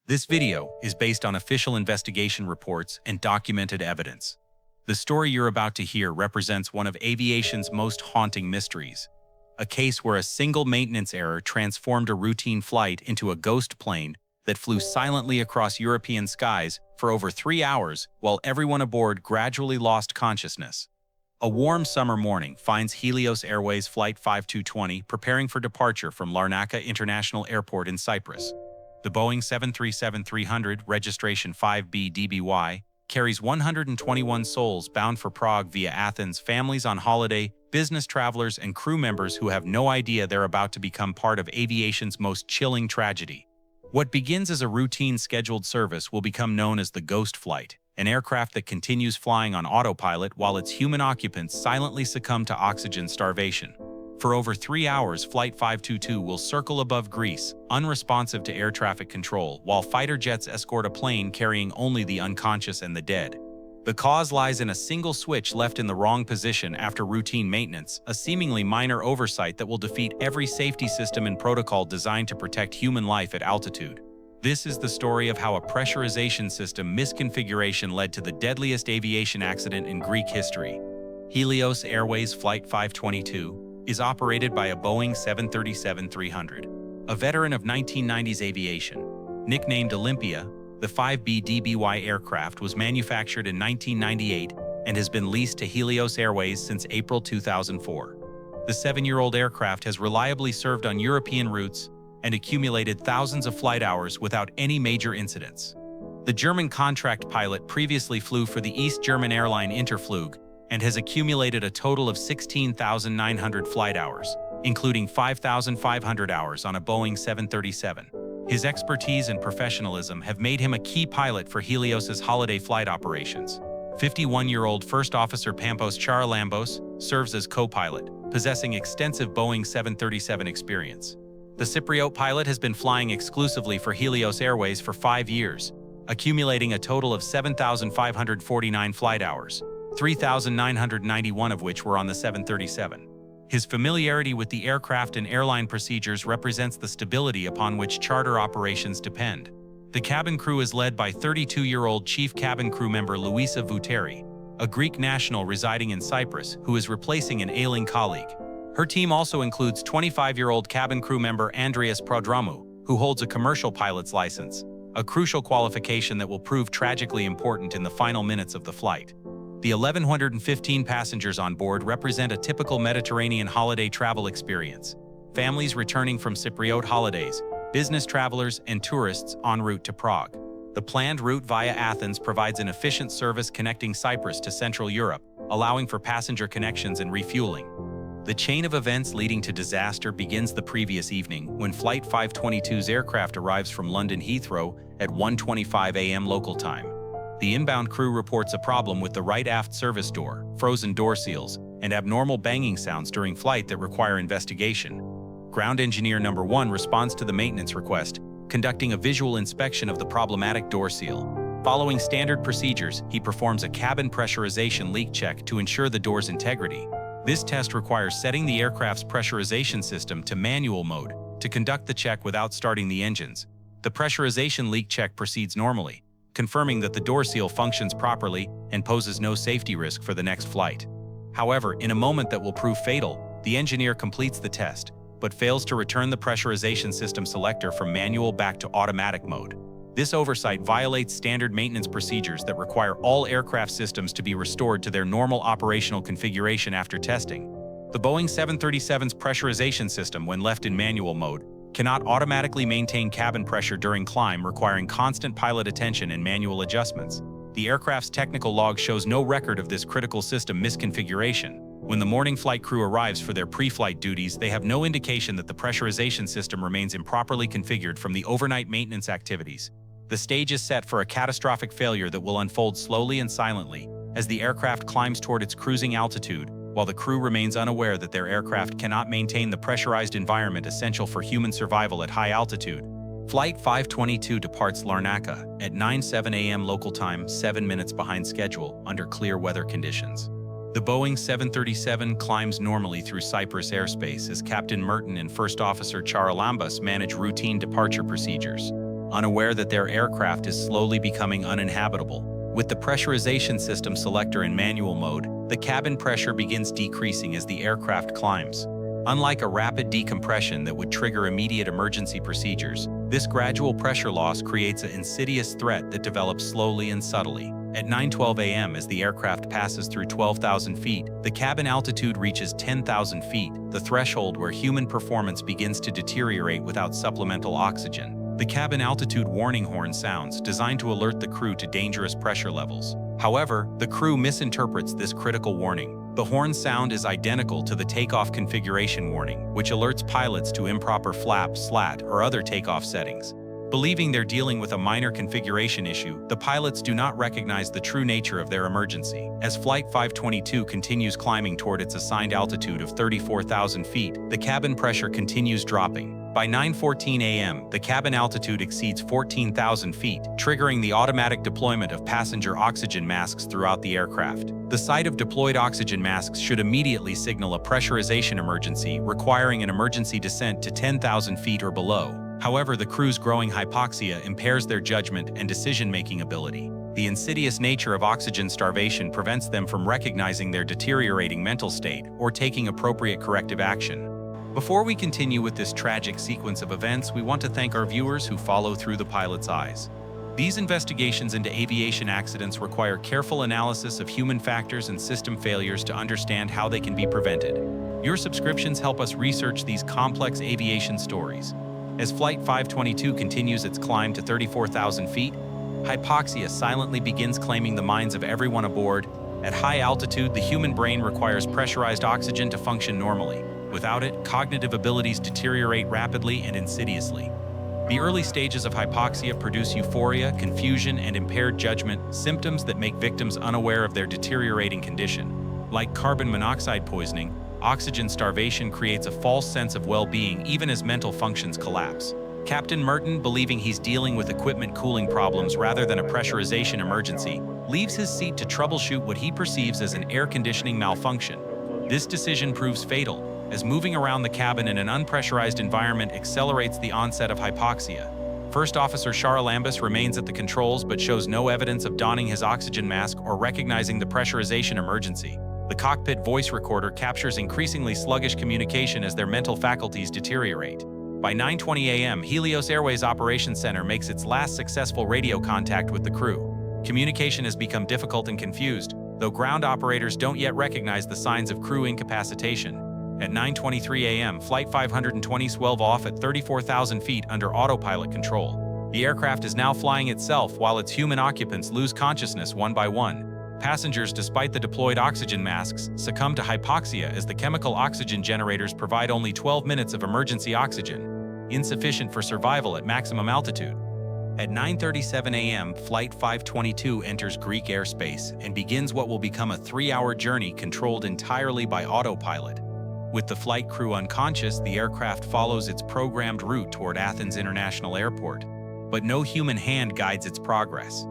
This video is based on official investigation reports and documented evidence. The story you're about to hear represents one of aviation's most haunting mysteries, a case where a single maintenance error transformed a routine flight into a ghost plane that flew silently across European skies for over 3 hours while everyone aboard gradually lost consciousness. A warm summer morning finds Helios Airways Flight 5220 preparing for departure from Larnaca International Airport in Cyprus. The Boeing 737-300, registration 5B-DBY, carries 121 souls bound for Prague via Athens, families on holiday, business travelers, and crew members who have no idea they're about to become part of aviation's most chilling tragedy. What begins as a routine scheduled service will become known as the ghost flight, an aircraft that continues flying on autopilot while its human occupants silently succumb to oxygen starvation. For over 3 hours, Flight 522 will circle above Greece, unresponsive to air traffic control, while fighter jets escort a plane carrying only the unconscious and the dead. The cause lies in a single switch left in the wrong position after routine maintenance, a seemingly minor oversight that will defeat every safety system and protocol designed to protect human life at altitude. This is the story of how a pressurization system misconfiguration led to the deadliest aviation accident in Greek history. Helios Airways Flight 522 is operated by a Boeing 737-300. A veteran of 1990s aviation, nicknamed Olympia, the 5B-DBY aircraft was manufactured in 1998 and has been leased to Helios Airways since April 2004. The 7-year-old aircraft has reliably served on European routes and accumulated thousands of flight hours without any major incidents. The German contract pilot previously flew for the East German airline Interflug and has accumulated a total of 16,900 flight hours, including 5,500 hours on a Boeing 737. His expertise and professionalism have made him a key pilot for Helios's holiday flight operations. 51-year-old First Officer Pampos Charalambos serves as co-pilot, possessing extensive Boeing 737 experience. The Cypriot pilot has been flying exclusively for Helios Airways for 5 years, accumulating a total of 7,549 flight hours, 3,991 of which were on the 737. His familiarity with the aircraft and airline procedures represents the stability upon which charter operations depend. The cabin crew is led by 32-year-old Chief Cabin Crew member Luisa Vouteri, a Greek national residing in Cyprus who is replacing an ailing colleague. Her team also includes 25-year-old cabin crew member Andreas Prodramou, who holds a commercial pilot's license, a crucial qualification that will prove tragically important in the final minutes of the flight. The 1,115 passengers on board represent a typical Mediterranean holiday travel experience. Families returning from Cypriot holidays, business travelers, and tourists en route to Prague. The planned route via Athens provides an efficient service connecting Cyprus to Central Europe, allowing for passenger connections and refueling. The chain of events leading to disaster begins the previous evening when Flight 522's aircraft arrives from London Heathrow at 1:25 a.m. local time. The inbound crew reports a problem with the right aft service door, frozen door seals, and abnormal banging sounds during flight that require investigation. Ground Engineer Number 1 responds to the maintenance request, conducting a visual inspection of the problematic door seal. Following standard procedures, he performs a cabin pressurization leak check to ensure the door's integrity. This test requires setting the aircraft's pressurization system to manual mode to conduct the check without starting the engines. The pressurization leak check proceeds normally, confirming that the door seal functions properly and poses no safety risk for the next flight. However, in a moment that will prove fatal, the engineer completes the test, but fails to return the pressurization system selector from manual back to automatic mode. This oversight violates standard maintenance procedures that require all aircraft systems to be restored to their normal operational configuration after testing. The Boeing 737's pressurization system, when left in manual mode, cannot automatically maintain cabin pressure during climb, requiring constant pilot attention and manual adjustments. The aircraft's technical log shows no record of this critical system misconfiguration. When the morning flight crew arrives for their pre-flight duties, they have no indication that the pressurization system remains improperly configured from the overnight maintenance activities. The stage is set for a catastrophic failure that will unfold slowly and silently as the aircraft climbs toward its cruising altitude, while the crew remains unaware that their aircraft cannot maintain the pressurized environment essential for human survival at high altitude. Flight 522 departs Larnaca at 9:07 a.m. local time, 7 minutes behind schedule, under clear weather conditions. The Boeing 737 climbs normally through Cyprus airspace as Captain Merton and First Officer Charalambos manage routine departure procedures. unaware that their aircraft is slowly becoming uninhabitable. With the pressurization system selector in manual mode, the cabin pressure begins decreasing as the aircraft climbs. Unlike a rapid decompression that would trigger immediate emergency procedures, this gradual pressure loss creates an insidious threat that develops slowly and subtly. At 9:12 a.m., as the aircraft passes through 12,000 feet, the cabin altitude reaches 10,000 feet, the threshold where human performance begins to deteriorate without supplemental oxygen. The cabin altitude warning horn sounds, designed to alert the crew to dangerous pressure levels. However, the crew misinterprets this critical warning. The horn sound is identical to the takeoff configuration warning, which alerts pilots to improper flap, slat, or other takeoff settings. Believing they're dealing with a minor configuration issue, the pilots do not recognize the true nature of their emergency. As Flight 522 continues climbing toward its assigned altitude of 34,000 feet, the cabin pressure continues dropping. By 9:14 a.m., the cabin altitude exceeds 14,000 feet, triggering the automatic deployment of passenger oxygen masks throughout the aircraft. The sight of deployed oxygen masks should immediately signal a pressurization emergency, requiring an emergency descent to 10,000 feet or below. However, the crew's growing hypoxia impairs their judgment and decision-making ability. The insidious nature of oxygen starvation prevents them from recognizing their deteriorating mental state or taking appropriate corrective action. Before we continue with this tragic sequence of events, we want to thank our viewers who follow through the pilot's eyes. These investigations into aviation accidents require careful analysis of human factors and system failures to understand how they can be prevented. Your subscriptions help us research these complex aviation stories. As Flight 522 continues its climb to 34,000 feet, hypoxia silently begins claiming the minds of everyone aboard. At high altitude, the human brain requires pressurized oxygen to function normally. Without it, cognitive abilities deteriorate rapidly and insidiously. The early stages of hypoxia produce euphoria, confusion, and impaired judgment, symptoms that make victims unaware of their deteriorating condition. Like carbon monoxide poisoning, oxygen starvation creates a false sense of well-being even as mental functions collapse. Captain Merton, believing he's dealing with equipment cooling problems rather than a pressurization emergency, leaves his seat to troubleshoot what he perceives as an air conditioning malfunction. This decision proves fatal, as moving around the cabin in an unpressurized environment accelerates the onset of hypoxia. First Officer Charlambus remains at the controls but shows no evidence of donning his oxygen mask or recognizing the pressurization emergency. The cockpit voice recorder captures increasingly sluggish communication as their mental faculties deteriorate. By 9:20 a.m., Helios Airways Operations Center makes its last successful radio contact with the crew. Communication has become difficult and confused, though ground operators don't yet recognize the signs of crew incapacitation. At 9:23 a.m., Flight 520 swelled off at 34,000 feet under autopilot control. The aircraft is now flying itself while its human occupants lose consciousness one by one. Passengers, despite the deployed oxygen masks, succumb to hypoxia as the chemical oxygen generators provide only 12 minutes of emergency oxygen, insufficient for survival at maximum altitude. At 9:37 a.m., Flight 522 enters Greek airspace and begins what will become a 3-hour journey controlled entirely by autopilot. With the flight crew unconscious, the aircraft follows its programmed route toward Athens International Airport, but no human hand guides its progress.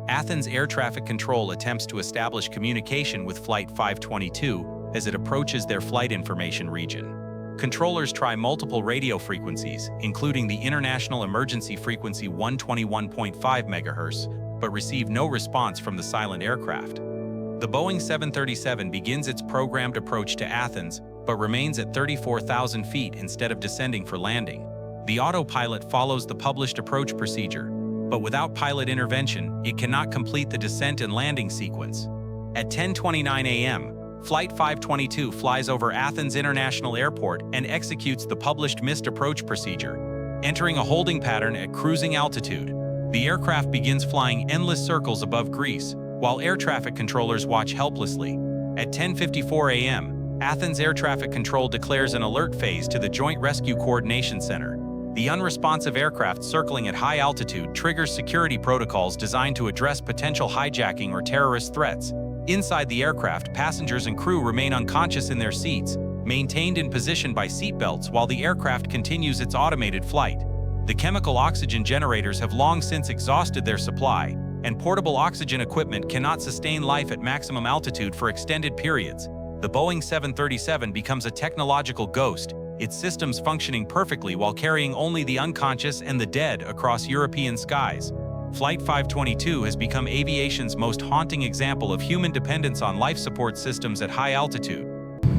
Athens Air Traffic Control attempts to establish communication with Flight 522 as it approaches their flight information region. Controllers try multiple radio frequencies, including the International Emergency Frequency 121.5 MHz, but receive no response from the silent aircraft. The Boeing 737 begins its programmed approach to Athens, but remains at 34,000 feet instead of descending for landing. The autopilot follows the published approach procedure, but without pilot intervention, it cannot complete the descent and landing sequence. At 10:29 a.m., Flight 522 flies over Athens International Airport and executes the published missed approach procedure. Entering a holding pattern at cruising altitude, the aircraft begins flying endless circles above Greece, while air traffic controllers watch helplessly. At 10:54 a.m., Athens Air Traffic Control declares an alert phase to the Joint Rescue Coordination Center. The unresponsive aircraft circling at high altitude triggers security protocols designed to address potential hijacking or terrorist threats. Inside the aircraft, passengers and crew remain unconscious in their seats, maintained in position by seatbelts while the aircraft continues its automated flight. The chemical oxygen generators have long since exhausted their supply, and portable oxygen equipment cannot sustain life at maximum altitude for extended periods. The Boeing 737 becomes a technological ghost, its systems functioning perfectly while carrying only the unconscious and the dead across European skies. Flight 522 has become aviation's most haunting example of human dependence on life support systems at high altitude.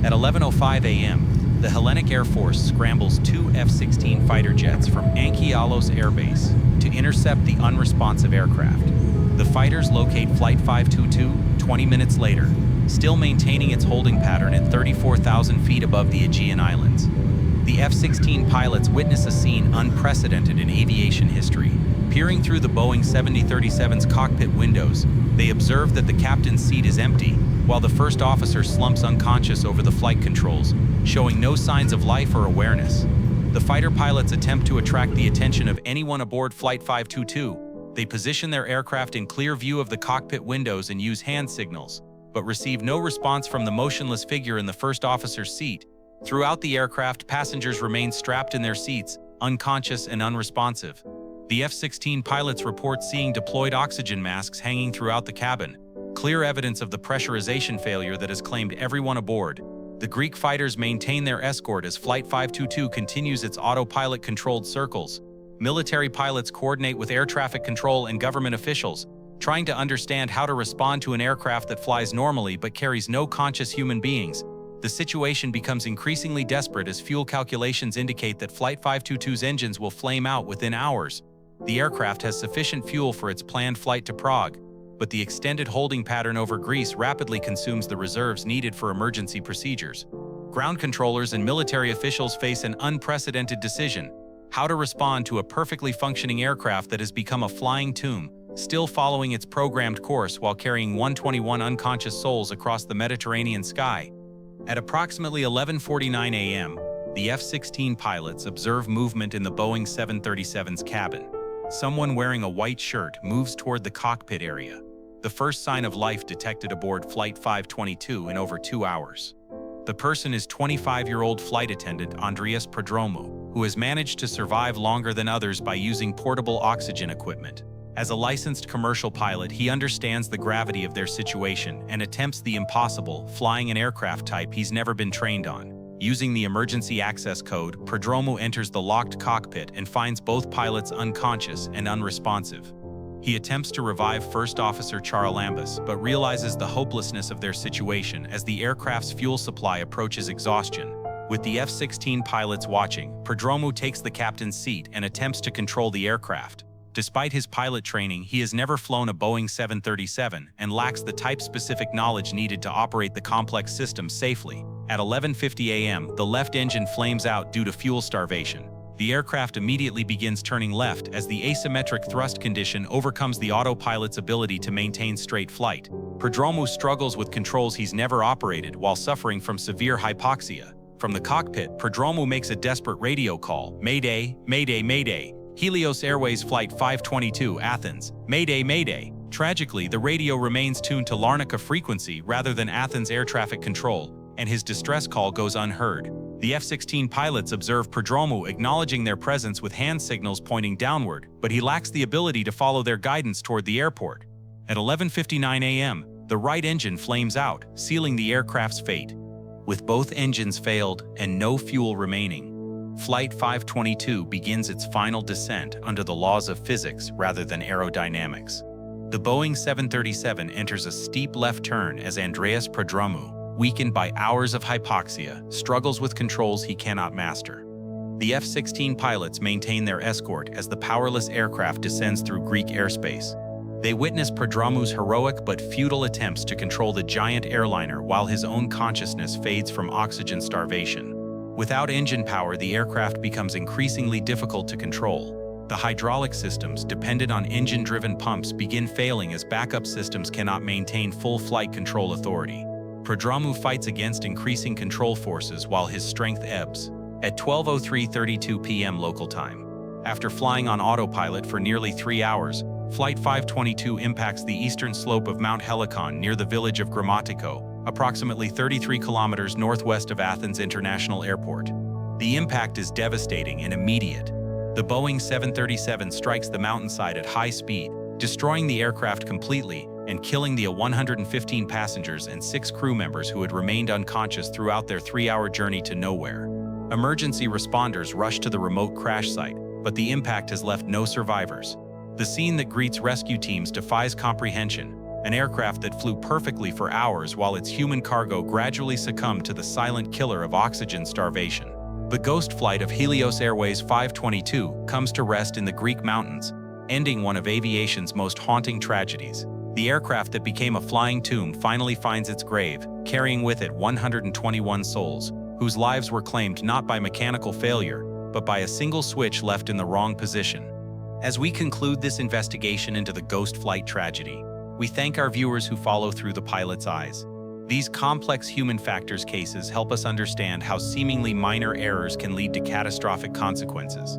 At 11:05 a.m., the Hellenic Air Force scrambles two F-16 fighter jets from Helios Airways to intercept the unresponsive aircraft. The fighters locate Flight 522 20 minutes later, still maintaining its holding pattern at 34,000 feet above the Aegean Islands. The F-16 pilots witness a scene unprecedented in aviation history. Peering through the Boeing 7037's cockpit windows, they observe that the captain's seat is empty, while the first officer slumps unconscious over the flight controls, showing no signs of life or awareness. The fighter pilots attempt to attract the attention of anyone aboard Flight 522. They position their aircraft in clear view of the cockpit windows and use hand signals, but receive no response from the motionless figure in the first officer's seat. Throughout the aircraft, passengers remain strapped in their seats, unconscious and unresponsive. The F-16 pilots report seeing deployed oxygen masks hanging throughout the cabin, clear evidence of the pressurization failure that has claimed everyone aboard. The Greek fighters maintain their escort as Flight 522 continues its autopilot-controlled circles. Military pilots coordinate with air traffic control and government officials, trying to understand how to respond to an aircraft that flies normally but carries no conscious human beings. The situation becomes increasingly desperate as fuel calculations indicate that Flight 522's engines will flame out within hours. The aircraft has sufficient fuel for its planned flight to Prague, but the extended holding pattern over Greece rapidly consumes the reserves needed for emergency procedures. Ground controllers and military officials face an unprecedented decision: how to respond to a perfectly functioning aircraft that has become a flying tomb, still following its programmed course while carrying 121 unconscious souls across the Mediterranean sky. At approximately 11:49 a.m., the F-16 pilots observe movement in the Boeing 737's cabin. Someone wearing a white shirt moves toward the cockpit area, the first sign of life detected aboard Flight 522 in over 2 hours. The person is 25-year-old flight attendant Andreas Prodromou, who has managed to survive longer than others by using portable oxygen equipment. As a licensed commercial pilot, he understands the gravity of their situation and attempts the impossible, flying an aircraft type he's never been trained on. Using the emergency access code, Prodromou enters the locked cockpit and finds both pilots unconscious and unresponsive. He attempts to revive First Officer Charalambous, but realizes the hopelessness of their situation as the aircraft's fuel supply approaches exhaustion. With the F-16 pilots watching, Prodromou takes the captain's seat and attempts to control the aircraft. Despite his pilot training, he has never flown a Boeing 737 and lacks the type-specific knowledge needed to operate the complex system safely. At 11:50 a.m., the left engine flames out due to fuel starvation. The aircraft immediately begins turning left as the asymmetric thrust condition overcomes the autopilot's ability to maintain straight flight. Prodromou struggles with controls he's never operated while suffering from severe hypoxia. From the cockpit, Prodromou makes a desperate radio call: "Mayday, mayday, mayday. Helios Airways Flight 522, Athens. Mayday, mayday." Tragically, the radio remains tuned to Larnaca frequency rather than Athens air traffic control, and his distress call goes unheard. The F-16 pilots observe Prodromou acknowledging their presence with hand signals pointing downward, but he lacks the ability to follow their guidance toward the airport. At 11:59 a.m., the right engine flames out, sealing the aircraft's fate. With both engines failed and no fuel remaining, Flight 522 begins its final descent under the laws of physics rather than aerodynamics. The Boeing 737 enters a steep left turn as Andreas Prodromou, weakened by hours of hypoxia, struggles with controls he cannot master. The F-16 pilots maintain their escort as the powerless aircraft descends through Greek airspace. They witness Prodromou's heroic but futile attempts to control the giant airliner while his own consciousness fades from oxygen starvation. Without engine power, the aircraft becomes increasingly difficult to control. The hydraulic systems, dependent on engine-driven pumps, begin failing as backup systems cannot maintain full flight control authority. Prodromou fights against increasing control forces while his strength ebbs. At 12:32 p.m. local time, after flying on autopilot for nearly 3 hours, Flight 522 impacts the eastern slope of Mount Helicon near the village of Grammatiko, approximately 33 kilometers northwest of Athens International Airport. The impact is devastating and immediate. The Boeing 737 strikes the mountainside at high speed, destroying the aircraft completely and killing the 115 passengers and 6 crew members who had remained unconscious throughout their 3-hour journey to nowhere. Emergency responders rush to the remote crash site, but the impact has left no survivors. The scene that greets rescue teams defies comprehension, an aircraft that flew perfectly for hours while its human cargo gradually succumbed to the silent killer of oxygen starvation. The ghost flight of Helios Airways 522 comes to rest in the Greek mountains, ending one of aviation's most haunting tragedies. The aircraft that became a flying tomb finally finds its grave, carrying with it 121 souls, whose lives were claimed not by mechanical failure, but by a single switch left in the wrong position. As we conclude this investigation into the ghost flight tragedy, we thank our viewers who follow through the pilot's eyes. These complex human factors cases help us understand how seemingly minor errors can lead to catastrophic consequences.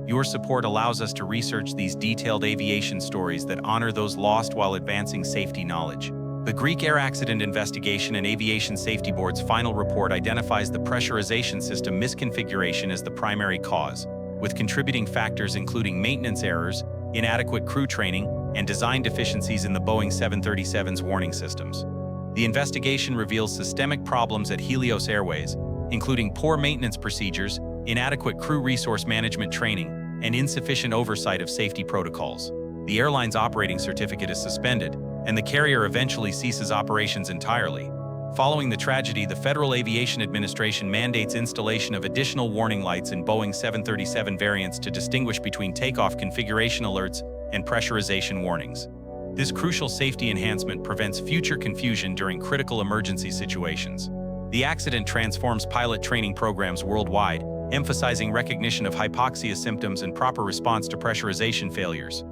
Your support allows us to research these detailed aviation stories that honor those lost while advancing safety knowledge. The Greek Air Accident Investigation and Aviation Safety Board's final report identifies the pressurization system misconfiguration as the primary cause, with contributing factors including maintenance errors, inadequate crew training, and design deficiencies in the Boeing 737's warning systems. The investigation reveals systemic problems at Helios Airways, including poor maintenance procedures, inadequate crew resource management training, and insufficient oversight of safety protocols. The airline's operating certificate is suspended, and the carrier eventually ceases operations entirely. Following the tragedy, the Federal Aviation Administration mandates installation of additional warning lights in Boeing 737 variants to distinguish between takeoff configuration alerts and pressurization warnings. This crucial safety enhancement prevents future confusion during critical emergency situations. The accident transforms pilot training programs worldwide, emphasizing recognition of hypoxia symptoms and proper response to pressurization failures.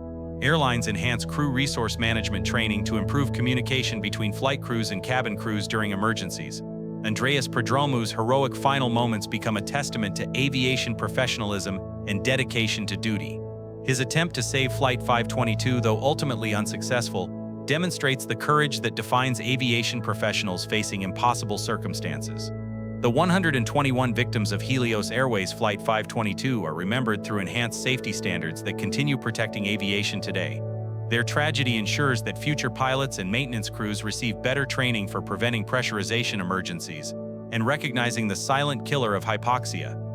Airlines enhance crew resource management training to improve communication between flight crews and cabin crews during emergencies. Andreas Prodromou's heroic final moments become a testament to aviation professionalism and dedication to duty. His attempt to save Flight 522, though ultimately unsuccessful, demonstrates the courage that defines aviation professionals facing impossible circumstances. The 121 victims of Helios Airways Flight 522 are remembered through enhanced safety standards that continue protecting aviation today. Their tragedy ensures that future pilots and maintenance crews receive better training for preventing pressurization emergencies and recognizing the silent killer of hypoxia.